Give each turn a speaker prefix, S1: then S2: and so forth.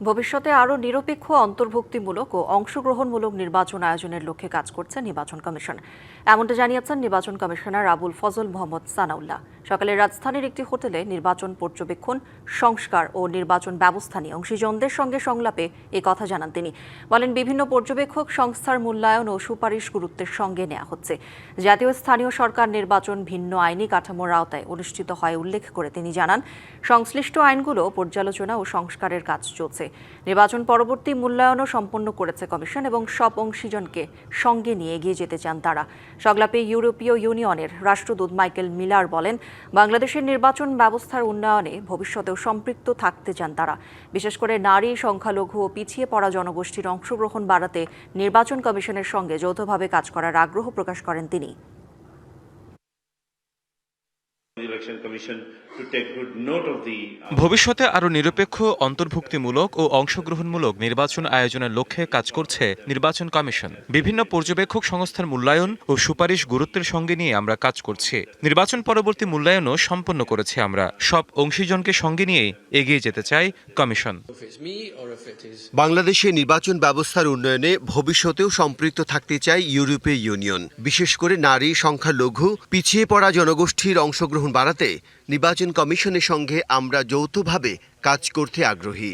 S1: ভবিষ্যতে আরও নিরপেক্ষ, অন্তর্ভুক্তিমূলক ও অংশগ্রহণমূলক নির্বাচন আয়োজনের লক্ষ্যে কাজ করছে নির্বাচন কমিশন। এমনটা জানিয়েছেন নির্বাচন কমিশনার আবুল ফজল মোহাম্মদ সানাউল্লাহ। সকালে রাজধানীর একটি হোটেলে নির্বাচন পর্যবেক্ষণ, সংস্কার ও নির্বাচন ব্যবস্থা নিয়ে অংশীজনদের সঙ্গে সংলাপে এ কথা জানান তিনি। বলেন, বিভিন্ন পর্যবেক্ষক সংস্থার মূল্যায়ন ও সুপারিশ গুরুত্বের সঙ্গে নেওয়া হচ্ছে। জাতীয় স্থানীয় সরকার নির্বাচন ভিন্ন আইনি কাঠামোর আওতায় অনুষ্ঠিত হয় উল্লেখ করে তিনি জানান, সংশ্লিষ্ট আইনগুলো পর্যালোচনা ও সংস্কারের কাজ চলছে। নির্বাচন পরবর্তী মূল্যায়নও সম্পন্ন করেছে কমিশন এবং সব অংশীজনকে সঙ্গে নিয়ে এগিয়ে যেতে চান তারা। সংলাপে ইউরোপীয় ইউনিয়নের রাষ্ট্রদূত মাইকেল মিলার বলেন, বাংলাদেশের নির্বাচন ব্যবস্থার উন্নয়নে ভবিষ্যতেও সম্পৃক্ত থাকতে চান তারা। বিশেষ করে নারী, সংখ্যালঘু ও পিছিয়ে পড়া জনগোষ্ঠীর অংশগ্রহণ বাড়াতে নির্বাচন কমিশনের সঙ্গে যৌথভাবে কাজ করার আগ্রহ প্রকাশ করেন তিনি।
S2: ভবিষ্যতে আরও নিরপেক্ষ, অন্তর্ভুক্তিমূলক ও অংশগ্রহণমূলক নির্বাচন আয়োজনের লক্ষ্যে কাজ করছে নির্বাচন কমিশন। বিভিন্ন পর্যবেক্ষক সংস্থার মূল্যায়ন ও সুপারিশ গুরুত্বের সঙ্গে নিয়ে আমরা কাজ করছি। নির্বাচন পরবর্তী মূল্যায়নও সম্পন্ন করেছি আমরা। সব অংশীজনকে সঙ্গে নিয়ে এগিয়ে যেতে চাই কমিশন।
S3: বাংলাদেশের নির্বাচন ব্যবস্থার উন্নয়নে ভবিষ্যতেও সম্পৃক্ত থাকতে চাই ইউরোপীয় ইউনিয়ন। বিশেষ করে নারী, সংখ্যালঘু, পিছিয়ে পড়া জনগোষ্ঠীর অংশগ্রহণ বাড়াতে নির্বাচন কমিশনের সঙ্গে আমরা যৌথভাবে কাজ করতে আগ্রহী।